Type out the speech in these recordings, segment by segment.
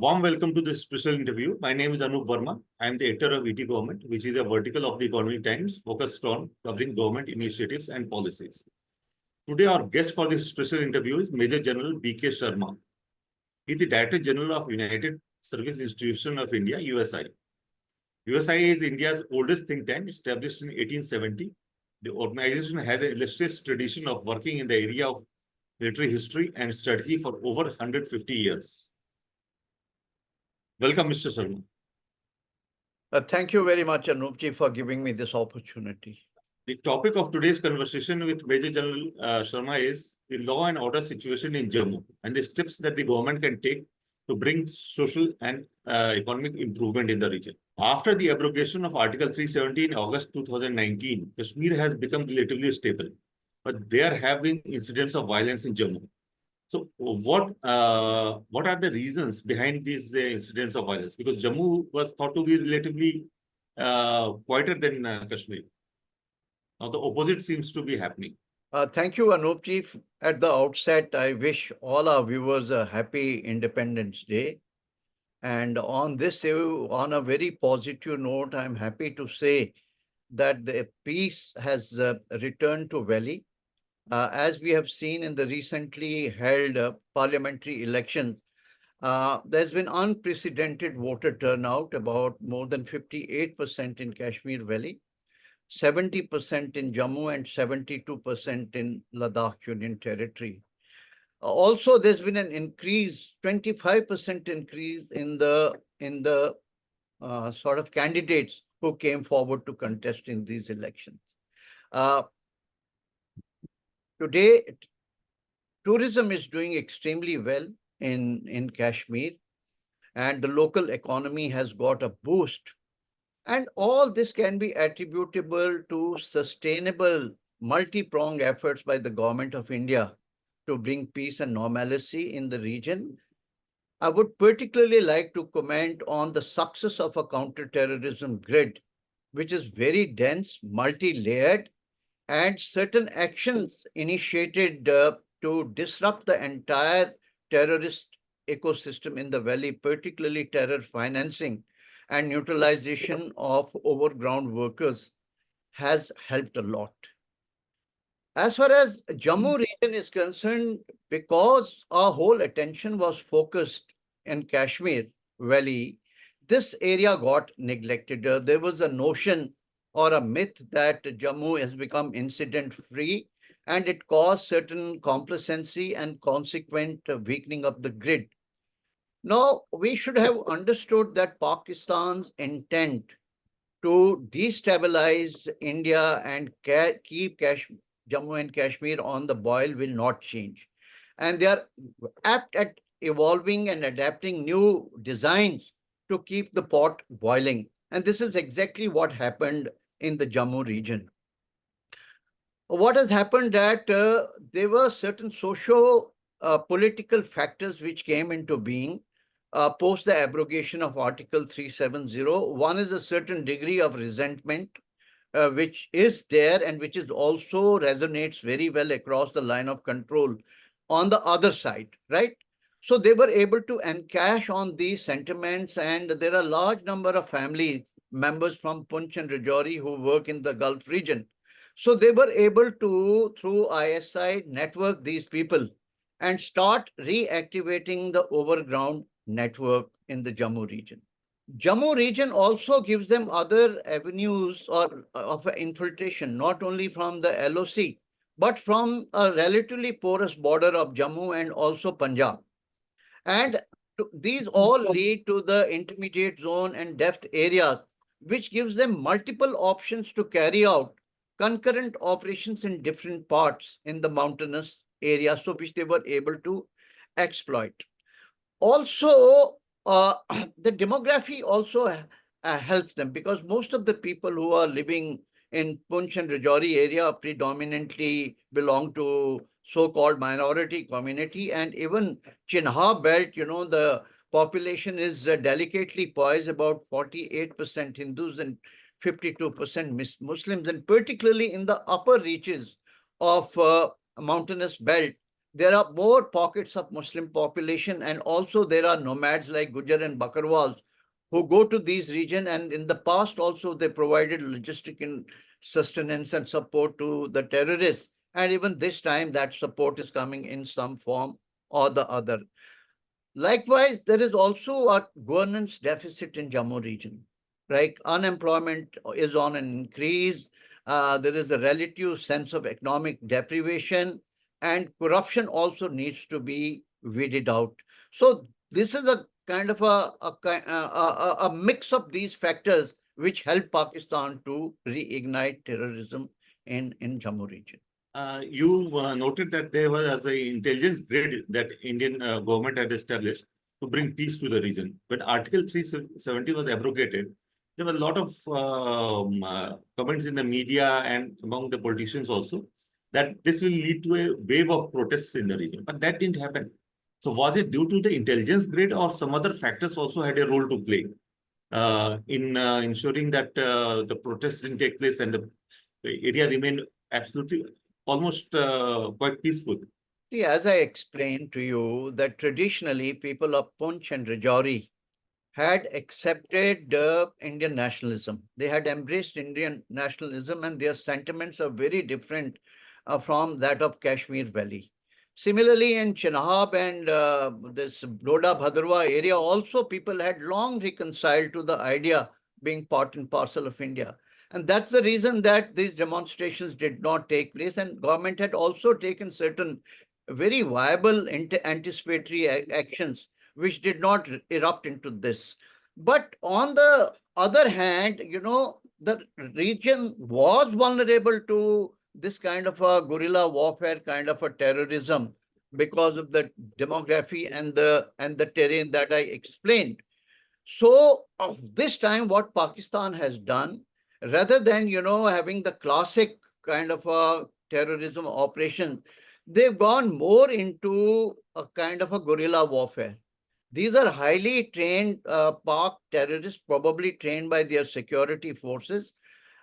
warm welcome to this special interview. My name is Anoop Verma. I am the editor of ETGovernment, which is a vertical of the Economic Times focused on covering government initiatives and policies. Today, our guest for this special interview is Major General BK Sharma. He is the Director General of United Service Institution of India, USI. USI is India's oldest think tank, established in 1870. The organization has an illustrious tradition of working in the area of military history and strategy for over 150 years. Welcome, Mr. Sharma. Thank you very much, Anoopji, for giving me this opportunity. The topic of today's conversation with Major General Sharma is the law and order situation in Jammu and the steps that the government can take to bring social and economic improvement in the region. After the abrogation of Article 370 in August 2019, Kashmir has become relatively stable, but there have been incidents of violence in Jammu. So what are the reasons behind these incidents of violence? Because Jammu was thought to be relatively quieter than Kashmir. Now the opposite seems to be happening. Thank you, Anoopji. At the outset, I wish all our viewers a happy Independence Day. And on this, on a very positive note, I'm happy to say that the peace has returned to Valley. As we have seen in the recently held parliamentary elections, there's been unprecedented voter turnout, about more than 58% in Kashmir Valley, 70% in Jammu, and 72% in Ladakh Union Territory. Also, there's been an increase, 25% increase in the sort of candidates who came forward to contest in these elections. Today, tourism is doing extremely well in Kashmir, and the local economy has got a boost. And all this can be attributable to sustainable multi-pronged efforts by the government of India to bring peace and normalcy in the region. I would particularly like to comment on the success of a counter-terrorism grid, which is very dense, multi-layered, and certain actions initiated to disrupt the entire terrorist ecosystem in the valley, particularly terror financing and neutralization of overground workers, has helped a lot. As far as Jammu region is concerned, because our whole attention was focused in Kashmir Valley, this area got neglected. There was a notion or a myth that Jammu has become incident-free, and it caused certain complacency and consequent weakening of the grid. Now, we should have understood that Pakistan's intent to destabilize India and keep Jammu and Kashmir on the boil will not change. And they are apt at evolving and adapting new designs to keep the pot boiling. And this is exactly what happened in the Jammu region. What has happened that there were certain socio-political factors which came into being post the abrogation of Article 370. One is a certain degree of resentment, which is there and which is also resonates very well across the line of control on the other side, right? So they were able to encash on these sentiments, and there are a large number of family members from Punch and Rajouri who work in the Gulf region. So they were able to, through ISI, network these people and start reactivating the overground network in the Jammu region. Jammu region also gives them other avenues of infiltration, not only from the LOC, but from a relatively porous border of Jammu and also Punjab. And these all lead to the intermediate zone and deft areas, which gives them multiple options to carry out concurrent operations in different parts in the mountainous areas, so which they were able to exploit. Also, the demography also helps them, because most of the people who are living in Punch and Rajouri area predominantly belong to so-called minority community, and even Chinha belt, the population is delicately poised, about 48% Hindus and 52% Muslims, and particularly in the upper reaches of mountainous belt, there are more pockets of Muslim population, and also there are nomads like Gujar and Bakarwals who go to these regions, and in the past also they provided logistic and sustenance and support to the terrorists. And even this time that support is coming in some form or the other. Likewise, there is also a governance deficit in Jammu region. Right? Unemployment is on an increase. There is a relative sense of economic deprivation, and corruption also needs to be weeded out. So this is a kind of a mix of these factors which help Pakistan to reignite terrorism in Jammu region. You noted that there was an intelligence grid that Indian government had established to bring peace to the region. When Article 370 was abrogated, there were a lot of comments in the media and among the politicians also that this will lead to a wave of protests in the region. But that didn't happen. So was it due to the intelligence grid or some other factors also had a role to play in ensuring that the protests didn't take place and the area remained absolutely almost quite peaceful? See, as I explained to you, that traditionally people of Punch and Rajouri had accepted Indian nationalism. They had embraced Indian nationalism, and their sentiments are very different from that of Kashmir Valley. Similarly, in Chenab and this Doda Bhadrawa area, also people had long reconciled to the idea being part and parcel of India. And that's the reason that these demonstrations did not take place. And government had also taken certain very viable anticipatory actions which did not erupt into this. But on the other hand, the region was vulnerable to this kind of a guerrilla warfare, kind of a terrorism, because of the demography and the terrain that I explained. So this time, what Pakistan has done, rather than having the classic kind of a terrorism operation, they've gone more into a kind of a guerrilla warfare. These are highly trained Pak terrorists, probably trained by their security forces,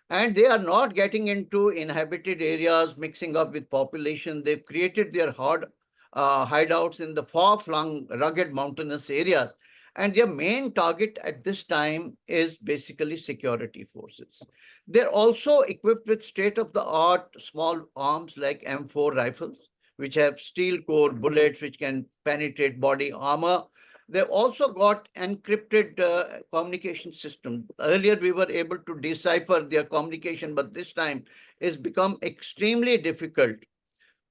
and they are not getting into inhabited areas, mixing up with population. They've created their hard hideouts in the far-flung, rugged mountainous areas. And their main target at this time is basically security forces. They're also equipped with state-of-the-art small arms like M4 rifles, which have steel core bullets which can penetrate body armor. They've also got encrypted communication system. Earlier, we were able to decipher their communication, but this time it's become extremely difficult.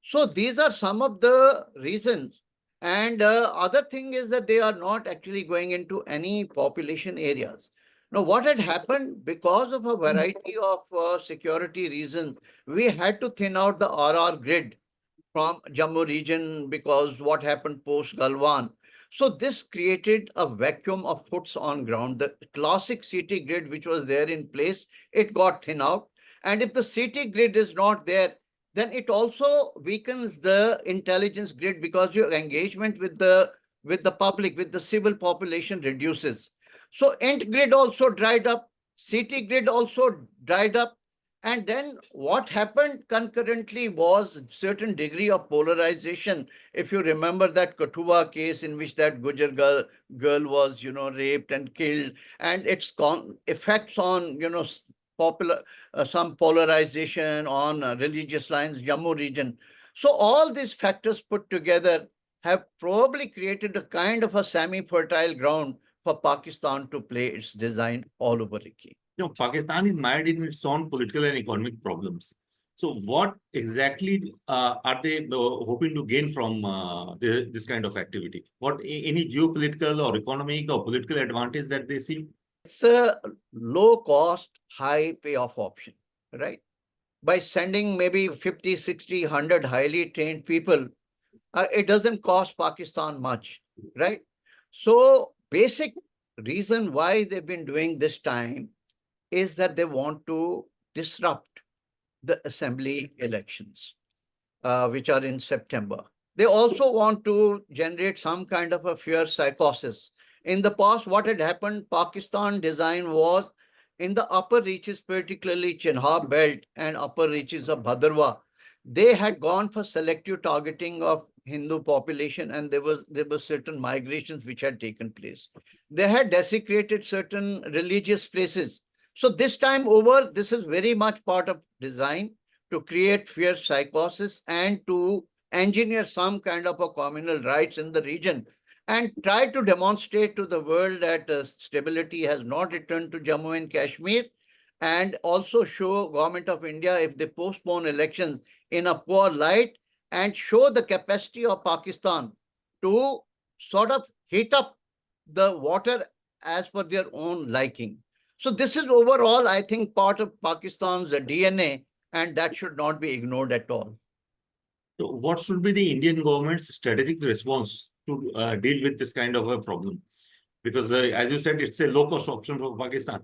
So these are some of the reasons. And other thing is that they are not actually going into any population areas. Now, what had happened because of a variety of security reasons, we had to thin out the RR grid from Jammu region because what happened post Galwan. So this created a vacuum of foots on ground. The classic city grid which was there in place, it got thin out. And if the city grid is not there, then it also weakens the intelligence grid because your engagement with the public, with the civil population reduces. So int grid also dried up, city grid also dried up, and then what happened concurrently was certain degree of polarization. If you remember that Kathua case in which that Gujar girl was, raped and killed, and its effects on, popular some polarization on religious lines, Jammu region. So all these factors put together have probably created a kind of a semi-fertile ground for Pakistan to play its design all over again. Pakistan is mired in its own political and economic problems. So, what exactly are they hoping to gain from this kind of activity? What any geopolitical or economic or political advantage that they see? It's a low cost, high payoff option, right? By sending maybe 50, 60, 100 highly trained people, it doesn't cost Pakistan much, right? So, basic reason why they've been doing this time is that they want to disrupt the assembly elections, which are in September. They also want to generate some kind of a fear psychosis. In the past, what had happened, Pakistan design was in the upper reaches, particularly Chenab belt and upper reaches of Bhadarwa, they had gone for selective targeting of Hindu population, and there were certain migrations which had taken place. They had desecrated certain religious places. So this time over, this is very much part of design to create fear psychosis and to engineer some kind of a communal rights in the region and try to demonstrate to the world that stability has not returned to Jammu and Kashmir, and also show government of India if they postpone elections in a poor light, and show the capacity of Pakistan to sort of heat up the water as per their own liking. So this is overall, I think, part of Pakistan's DNA, and that should not be ignored at all. So what should be the Indian government's strategic response to deal with this kind of a problem? Because as you said, it's a low-cost option for Pakistan.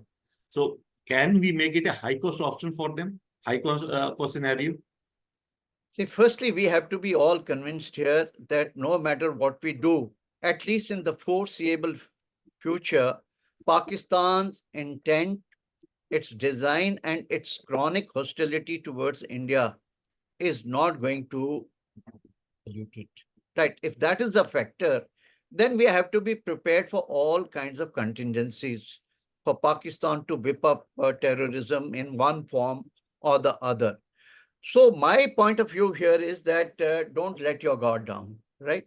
So can we make it a high-cost option for them? High-cost scenario? See, firstly, we have to be all convinced here that no matter what we do, at least in the foreseeable future, Pakistan's intent, its design, and its chronic hostility towards India is not going to dilute it. Right? If that is a factor, then we have to be prepared for all kinds of contingencies for Pakistan to whip up terrorism in one form or the other. So my point of view here is that don't let your guard down, right?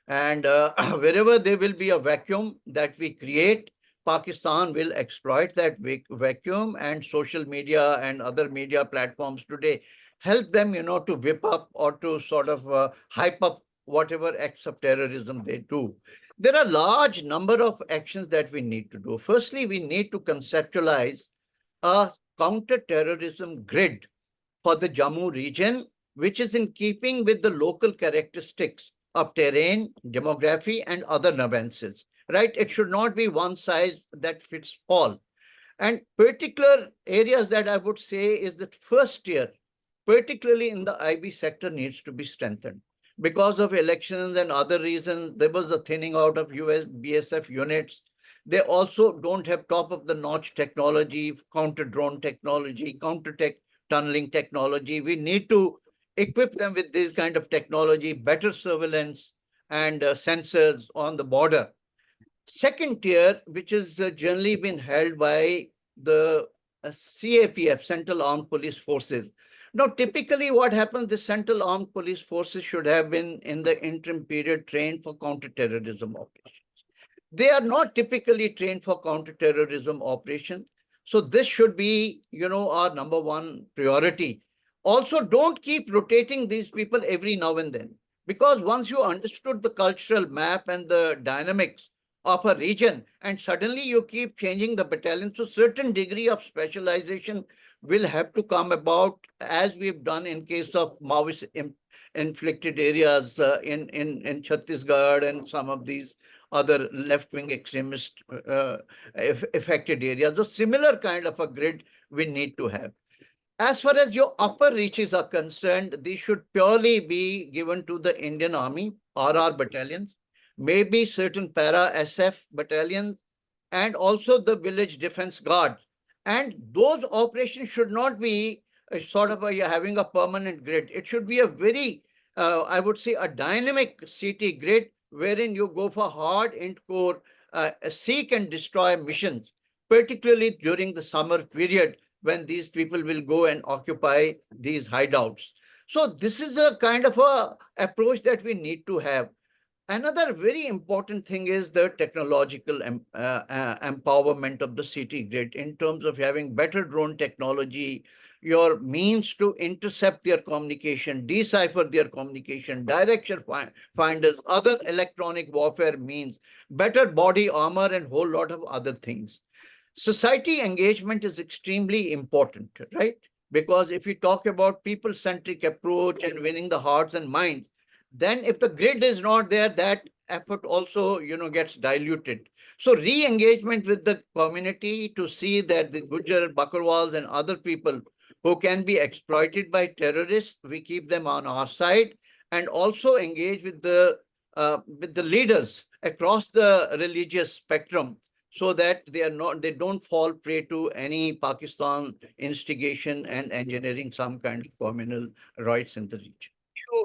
And wherever there will be a vacuum that we create, Pakistan will exploit that vacuum, and social media and other media platforms today help them, to whip up or to sort of hype up whatever acts of terrorism they do. There are large number of actions that we need to do. Firstly, we need to conceptualize a counter-terrorism grid for the Jammu region, which is in keeping with the local characteristics of terrain, demography, and other nuances, right? It should not be one size that fits all. And particular areas that I would say is that first tier, particularly in the IB sector, needs to be strengthened. Because of elections and other reasons, there was a thinning out of US BSF units. They also don't have top of the notch technology, counter drone technology, counter tech tunneling technology. We need to equip them with this kind of technology, better surveillance and sensors on the border. Second tier, which is generally been held by the CAPF, Central Armed Police Forces. Now, typically what happens, the Central Armed Police Forces should have been in the interim period trained for counter-terrorism operations. They are not typically trained for counter-terrorism operations. So this should be, our number one priority. Also, don't keep rotating these people every now and then, because once you understood the cultural map and the dynamics of a region, and suddenly you keep changing the battalion, so certain degree of specialization will have to come about, as we've done in case of Maoist inflicted areas in Chhattisgarh and some of these other left-wing extremist affected areas. So similar kind of a grid we need to have. As far as your upper reaches are concerned, these should purely be given to the Indian Army, RR battalions, maybe certain para-SF battalions, and also the village defense guards. And those operations should not be sort of having a permanent grid. It should be a very, I would say, a dynamic CT grid wherein you go for hard and core seek and destroy missions, particularly during the summer period when these people will go and occupy these hideouts. So this is a kind of a approach that we need to have. Another very important thing is the technological empowerment of the city grid in terms of having better drone technology, your means to intercept their communication, decipher their communication, direction finders, other electronic warfare means, better body armor, and whole lot of other things. Society engagement is extremely important, right? Because if you talk about people-centric approach and winning the hearts and minds, then if the grid is not there, that effort also, gets diluted. So re-engagement with the community to see that the Gujar, Bakarwals, and other people who can be exploited by terrorists, we keep them on our side, and also engage with the leaders across the religious spectrum, so that they don't fall prey to any Pakistan instigation and engineering some kind of communal rights in the region.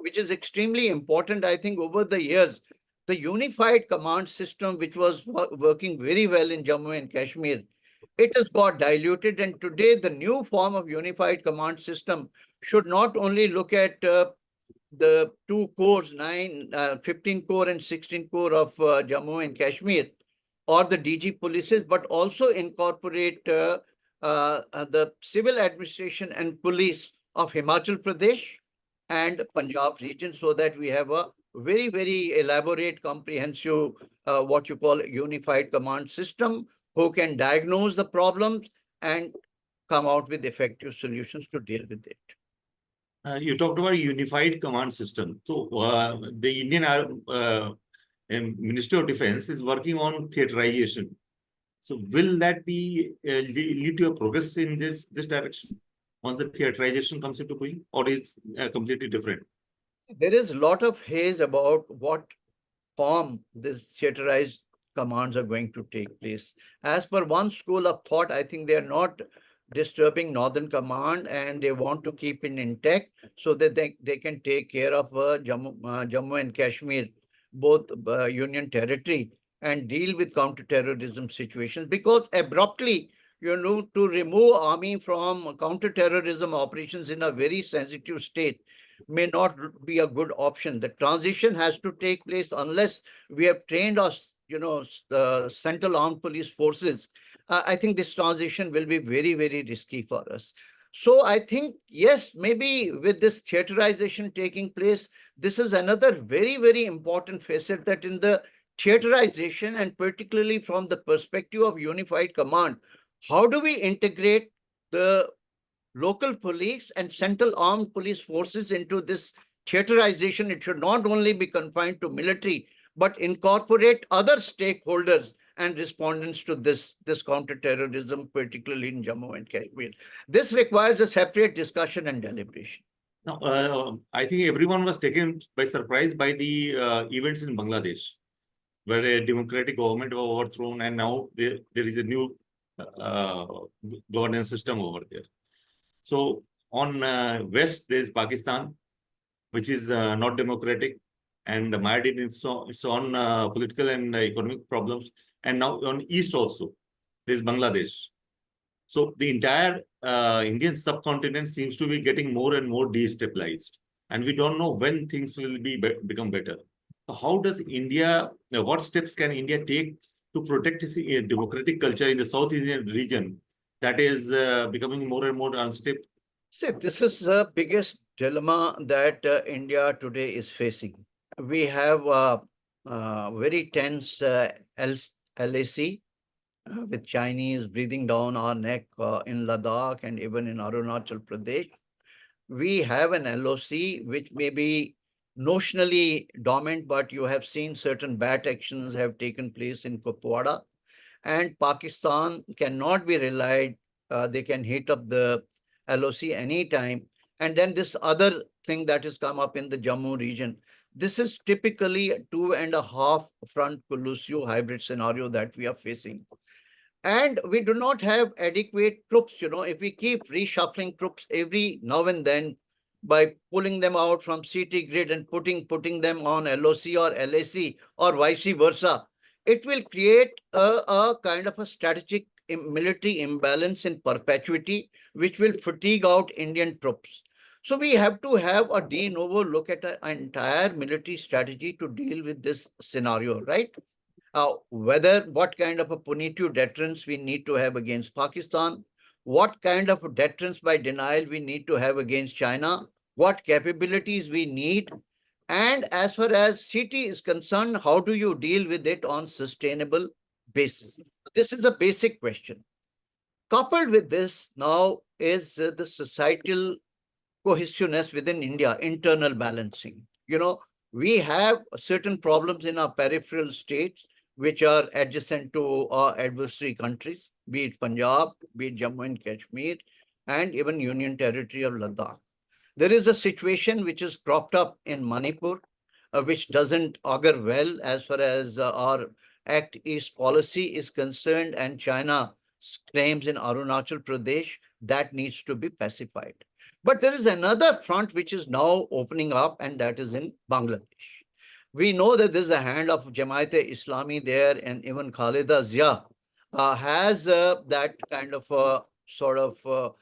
which is extremely important, I think, over the years. The unified command system, which was working very well in Jammu and Kashmir, it has got diluted. And today, the new form of unified command system should not only look at the two cores, 15 core and 16 core of Jammu and Kashmir, or the DG polices, but also incorporate the civil administration and police of Himachal Pradesh and Punjab region, so that we have a very, very elaborate, comprehensive, what you call unified command system, who can diagnose the problems and come out with effective solutions to deal with it. You talked about a unified command system. So the Indian Ministry of Defense is working on theaterization. So will that be lead to a progress in this direction once the theaterization comes into being, or is completely different? There is a lot of haze about what form these theaterized commands are going to take place. As per one school of thought, I think they are not disturbing Northern Command, and they want to keep it intact so that they can take care of Jammu and Kashmir, both Union territory, and deal with counter-terrorism situations. Because abruptly, to remove army from counter-terrorism operations in a very sensitive state may not be a good option. The transition has to take place unless we have trained our, Central Armed Police Forces. I think this transition will be very, very risky for us. So I think, yes, maybe with this theaterization taking place, this is another very, very important facet, that in the theaterization, and particularly from the perspective of unified command, how do we integrate the local police and central armed police forces into this theaterization? It should not only be confined to military, but incorporate other stakeholders and respondents to this counter-terrorism, particularly in Jammu and Kashmir. This requires a separate discussion and deliberation. Now, I think everyone was taken by surprise by the events in Bangladesh, where a democratic government was overthrown, and now there is a new uh, governance system over there. So on west, there is Pakistan, which is not democratic, and mired in its own political and economic problems. And now on east also, there is Bangladesh. So the entire Indian subcontinent seems to be getting more and more destabilized, and we don't know when things will become better. So how does India? What steps can India take to protect its democratic culture in the South Indian region that is becoming more and more unstable? See, this is the biggest dilemma that India today is facing. We have very tense LAC, with Chinese breathing down our neck in Ladakh and even in Arunachal Pradesh. We have an LOC which may be notionally dormant, but you have seen certain bad actions have taken place in Kupwara, and Pakistan cannot be relied. They can hit up the LOC anytime. And then this other thing that has come up in the Jammu region. This is typically a 2.5 front collusive hybrid scenario that we are facing. And we do not have adequate troops. If we keep reshuffling troops every now and then by pulling them out from CT grid and putting them on LOC or LAC or vice versa, it will create a kind of a strategic military imbalance in perpetuity, which will fatigue out Indian troops. So we have to have a de novo look at an entire military strategy to deal with this scenario, right? What kind of a punitive deterrence we need to have against Pakistan, what kind of deterrence by denial we need to have against China, what capabilities we need, and as far as CT is concerned, how do you deal with it on sustainable basis? This is a basic question. Coupled with this now is the societal cohesiveness within India, internal balancing. We have certain problems in our peripheral states which are adjacent to our adversary countries, be it Punjab, be it Jammu and Kashmir, and even Union Territory of Ladakh. There is a situation which is cropped up in Manipur, which doesn't augur well as far as our Act East policy is concerned, and China claims in Arunachal Pradesh. that needs to be pacified. But there is another front which is now opening up, and that is in Bangladesh. We know that there's a hand of Jamaat-e-Islami there, and even Khaleda Zia has that kind of sort of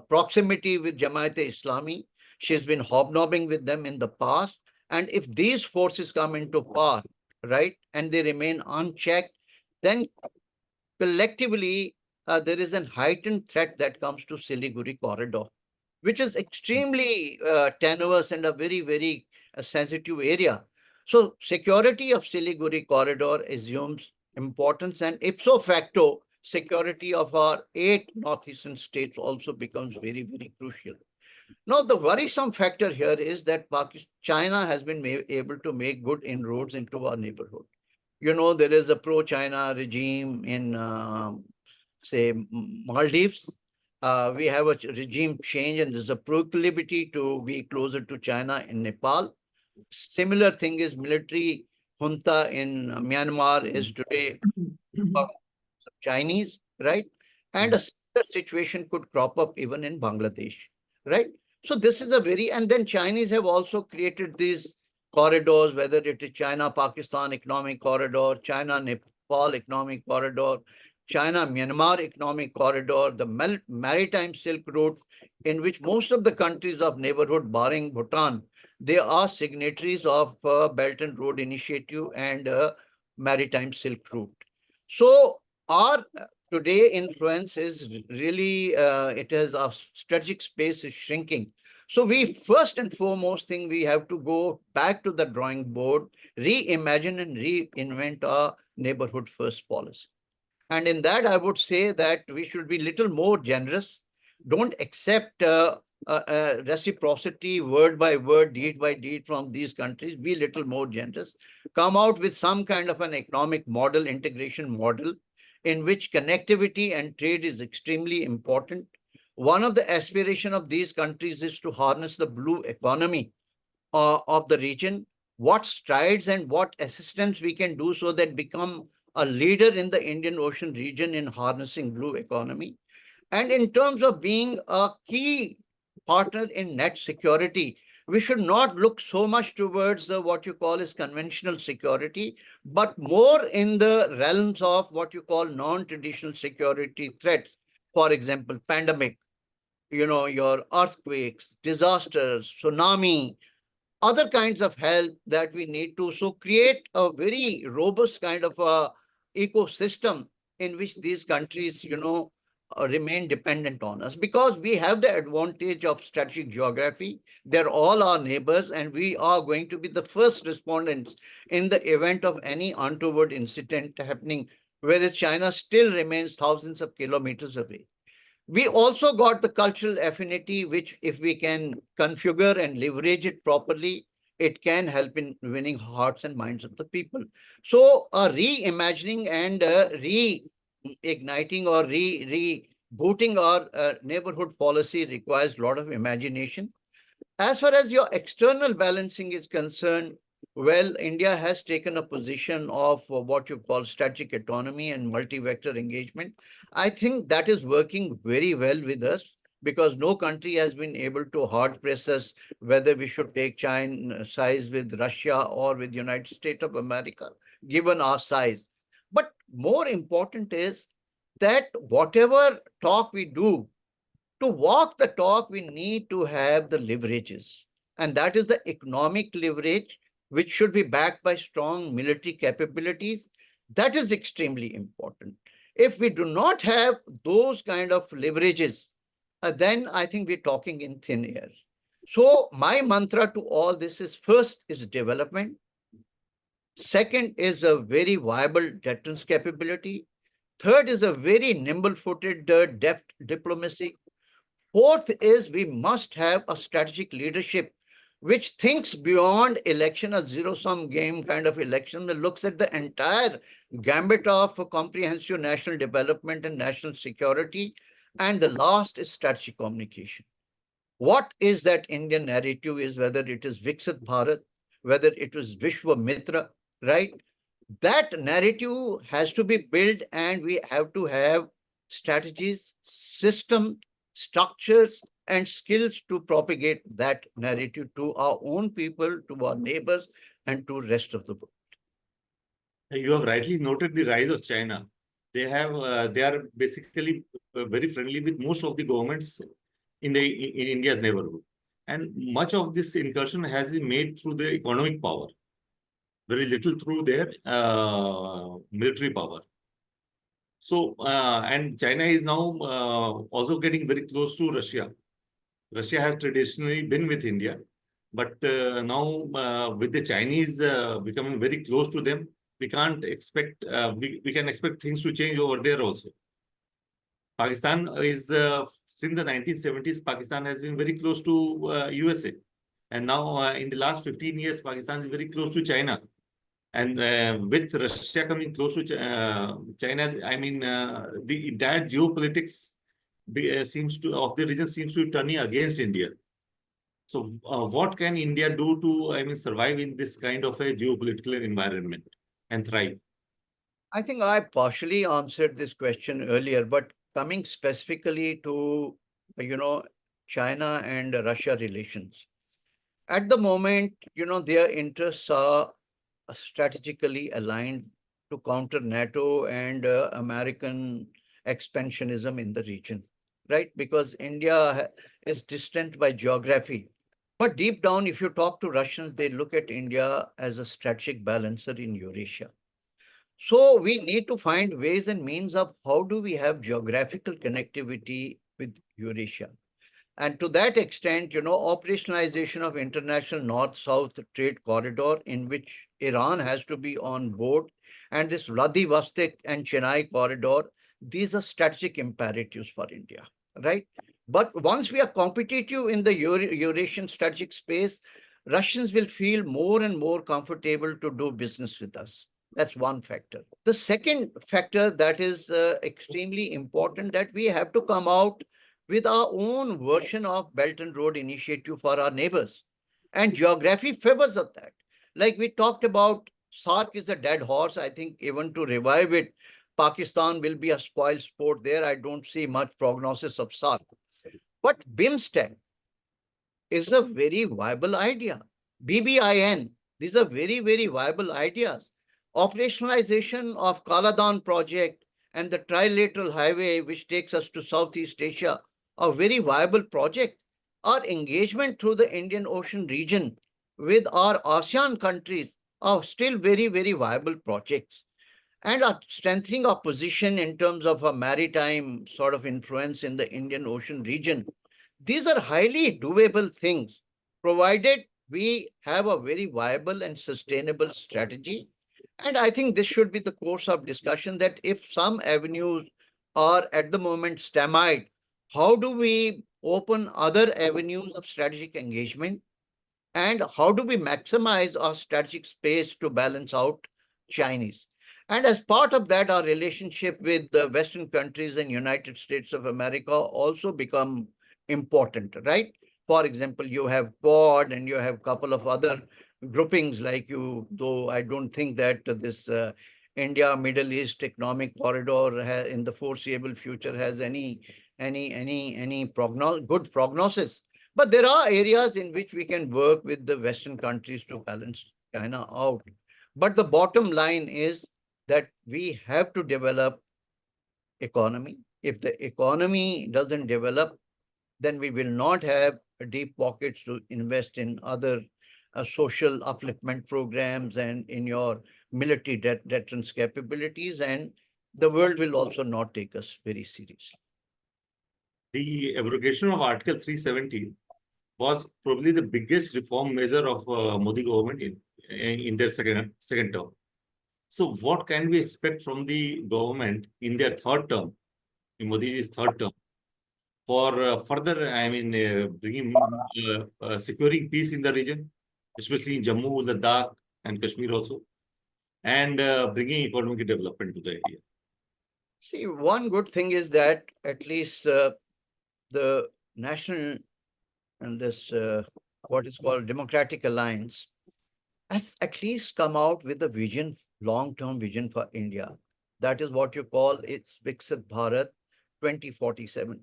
proximity with Jamaat-e-Islami. She's been hobnobbing with them in the past. And if these forces come into power, right, and they remain unchecked, then collectively there is a heightened threat that comes to Siliguri corridor, which is extremely tenuous and a very, very sensitive area. So security of Siliguri corridor assumes importance, and ipso facto, security of our 8 northeastern states also becomes very, very crucial. Now, the worrisome factor here is that China has been able to make good inroads into our neighborhood. You know, there is a pro-China regime in, say, Maldives. We have a regime change, and there's a proclivity to be closer to China in Nepal. Similar thing is military junta in Myanmar is today Chinese, right? And a similar situation could crop up even in Bangladesh, right? So this is a very, and then Chinese have also created these corridors, whether it is China-Pakistan economic corridor, China-Nepal economic corridor, China-Myanmar economic corridor, the maritime Silk Route, in which most of the countries of neighborhood, barring Bhutan, they are signatories of Belt and Road Initiative and Maritime Silk Route. So our today influence is really, it is our strategic space is shrinking. So we first and foremost thing, we have to go back to the drawing board, reimagine and reinvent our neighborhood first policy. And in that, I would say that we should be little more generous. Don't accept reciprocity word by word, deed by deed from these countries. Be little more generous. Come out with some kind of an economic model, integration model, in which connectivity and trade is extremely important. One of the aspiration of these countries is to harness the blue economy of the region. What strides and what assistance we can do so that become a leader in the Indian Ocean region in harnessing blue economy. And in terms of being a key partner in net security, we should not look so much towards what you call is conventional security, but more in the realms of what you call non-traditional security threats. For example, pandemic, you know, your earthquakes, disasters, tsunami, other kinds of help that we need to so create a very robust kind of a ecosystem in which these countries, you know, remain dependent on us, because we have the advantage of strategic geography. They're all our neighbors, and we are going to be the first respondents in the event of any untoward incident happening, whereas China still remains thousands of kilometers away. We also got the cultural affinity, which if we can configure and leverage it properly, it can help in winning hearts and minds of the people. So reimagining and reigniting or rebooting our neighborhood policy requires a lot of imagination. As far as your external balancing is concerned, well, India has taken a position of what you call strategic autonomy and multi-vector engagement. I think that is working very well with us, because no country has been able to hard press us whether we should take China size with Russia or with United States of America, given our size. But more important is that whatever talk we do, to walk the talk, we need to have the leverages. And that is the economic leverage, which should be backed by strong military capabilities. That is extremely important. If we do not have those kind of leverages, then I think we're talking in thin air. So my mantra to all this is, first is development. Second is a very viable deterrence capability. Third is a very nimble-footed, deft diplomacy. Fourth is we must have a strategic leadership which thinks beyond election, a zero-sum game kind of election, that looks at the entire gambit of comprehensive national development and national security. And the last is strategic communication. What is that Indian narrative is, whether it is Viksit Bharat, whether it is Vishwa Mitra, right? That narrative has to be built, and we have to have strategies, system, structures, and skills to propagate that narrative to our own people, to our neighbors, and to rest of the world. You have rightly noted the rise of China. They are basically very friendly with most of the governments in India's neighborhood, and much of this incursion has been made through their economic power, very little through their military power. So, and China is now also getting very close to Russia. Russia has traditionally been with India, but now with the Chinese becoming very close to them, we can't expect, we can expect things to change over there also. Pakistan is, since the 1970s, Pakistan has been very close to USA. And now in the last 15 years, Pakistan is very close to China. And with Russia coming close to China, I mean, the entire geopolitics seems to of the region seems to be turning against India. So, what can India do to, I mean, survive in this kind of a geopolitical environment and thrive? I think I partially answered this question earlier, but coming specifically to, you know, China and Russia relations. At the moment, their interests are strategically aligned to counter NATO and American expansionism in the region, right? Because India is distant by geography. But deep down, if you talk to Russians, they look at India as a strategic balancer in Eurasia. So we need to find ways and means of how do we have geographical connectivity with Eurasia. And to that extent, operationalization of international north-south trade corridor in which Iran has to be on board, and this Vladivostok and Chennai corridor, these are strategic imperatives for India, right? But once we are competitive in the Eurasian strategic space, Russians will feel more and more comfortable to do business with us. That's one factor. The second factor that is extremely important, that we have to come out with our own version of Belt and Road Initiative for our neighbors. And geography favors of that. Like we talked about, SARC is a dead horse. I think even to revive it, Pakistan will be a spoil sport there. I don't see much prognosis of SARC. But BIMSTEC is a very viable idea. BBIN, these are very, very viable ideas. Operationalization of Kaladan project and the trilateral highway, which takes us to Southeast Asia, a very viable project. Our engagement through the Indian Ocean region with our ASEAN countries are still very, very viable projects. And are strengthening our position in terms of a maritime sort of influence in the Indian Ocean region. These are highly doable things, provided we have a very viable and sustainable strategy. And I think this should be the course of discussion, that if some avenues are at the moment stymied, how do we open other avenues of strategic engagement? And how do we maximize our strategic space to balance out Chinese? And as part of that, our relationship with the Western countries and United States of America also become important, right? For example, you have Quad and you have a couple of other groupings like you, though I don't think that this India Middle East economic corridor in the foreseeable future has any good prognosis. But there are areas in which we can work with the Western countries to balance China out. But the bottom line is that we have to develop economy. If the economy doesn't develop, then we will not have deep pockets to invest in other social upliftment programs and in your military deterrence capabilities. And the world will also not take us very seriously. The abrogation of Article 370 was probably the biggest reform measure of Modi government in their second term. So, what can we expect from the government in their third term, in Modi's third term, for further, I mean, bringing securing peace in the region, especially in Jammu, Ladakh, and Kashmir also, and bringing economic development to the area? See, one good thing is that at least the national and this what is called Democratic Alliance has at least come out with a vision, long-term vision for India. That is what you call its Viksit Bharat 2047.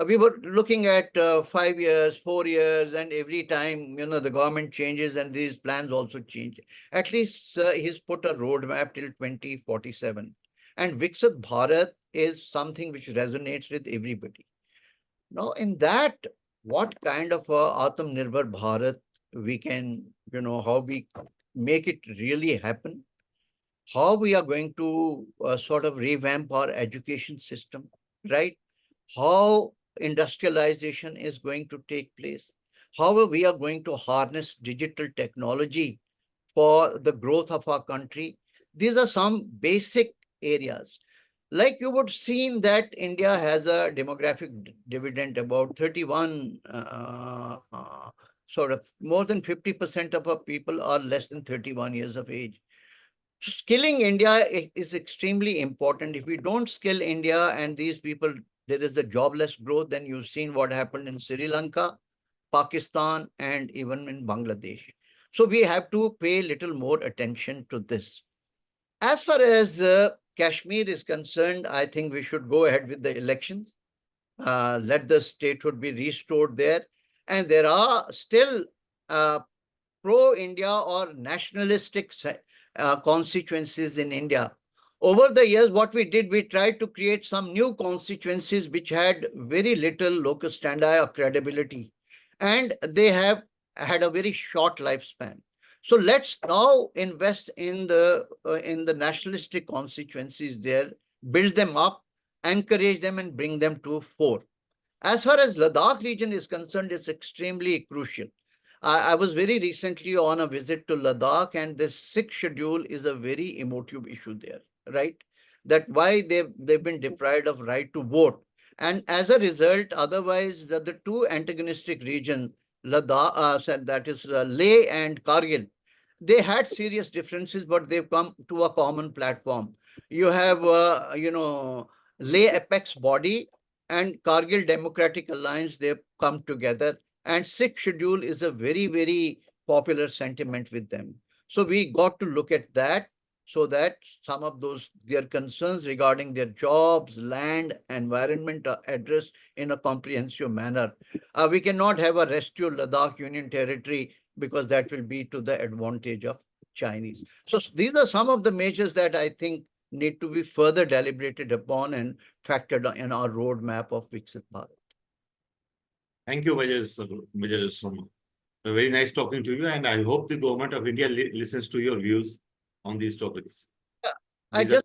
We were looking at 5 years, 4 years, and every time, the government changes and these plans also change. At least he's put a roadmap till 2047. And Viksit Bharat is something which resonates with everybody. Now, in that, what kind of Atmanirbhar Bharat we can, how we make it really happen, how we are going to sort of revamp our education system, right? How industrialization is going to take place, how we are going to harness digital technology for the growth of our country. These are some basic areas. Like you would seen that India has a demographic dividend about 31, sort of more than 50% of our people are less than 31 years of age. Skilling India is extremely important. If we don't skill India and these people, there is a jobless growth, then you've seen what happened in Sri Lanka, Pakistan, and even in Bangladesh. So we have to pay little more attention to this. As far as Kashmir is concerned, I think we should go ahead with the elections. Let the statehood be restored there. And there are still pro-India or nationalistic constituencies in India. Over the years, what we did, we tried to create some new constituencies which had very little locus standi or credibility, and they have had a very short lifespan. So let's now invest in the nationalistic constituencies there, build them up, encourage them, and bring them to fore. As far as Ladakh region is concerned, it's extremely crucial. I was very recently on a visit to Ladakh, and this sixth schedule is a very emotive issue there, right? That why they've been deprived of right to vote. And as a result, otherwise, the two antagonistic regions, Ladakh, that is Leh and Kargil, they had serious differences, but they've come to a common platform. You have, Leh Apex Body and Kargil Democratic Alliance, they've come together. And sixth schedule is a very, very popular sentiment with them. So we got to look at that so that some of their concerns regarding their jobs, land, environment are addressed in a comprehensive manner. We cannot have a rescue Ladakh Union Territory because that will be to the advantage of Chinese. So these are some of the measures that I think need to be further deliberated upon and factored in our roadmap of Viksit Bharat. Thank you, Major Sharma. Very nice talking to you, and I hope the government of India listens to your views on these topics. I just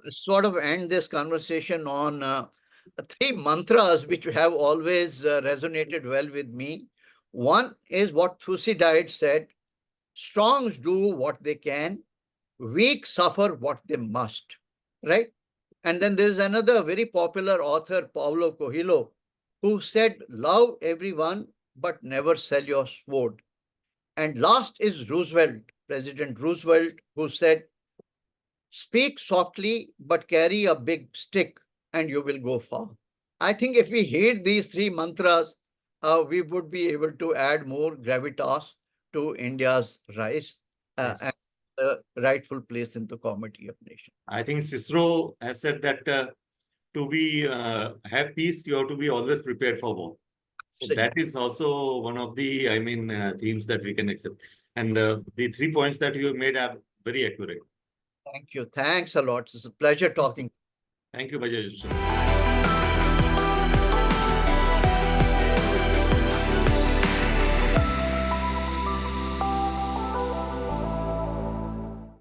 sort of end this conversation on three mantras which have always resonated well with me. One is what Thucydides said: strongs do what they can, weak suffer what they must, right? And then there is another very popular author, Paulo Coelho, who said, love everyone, but never sell your sword. And last is Roosevelt, President Roosevelt, who said, speak softly, but carry a big stick, and you will go far. I think if we heed these three mantras, we would be able to add more gravitas to India's rise Yes. and the rightful place in the comity of nations. I think Cicero has said that to be have peace, you have to be always prepared for war. So that is also one of the, themes that we can accept. And the 3 points that you made are very accurate. Thank you. Thanks a lot. It's a pleasure talking. Thank you, Major.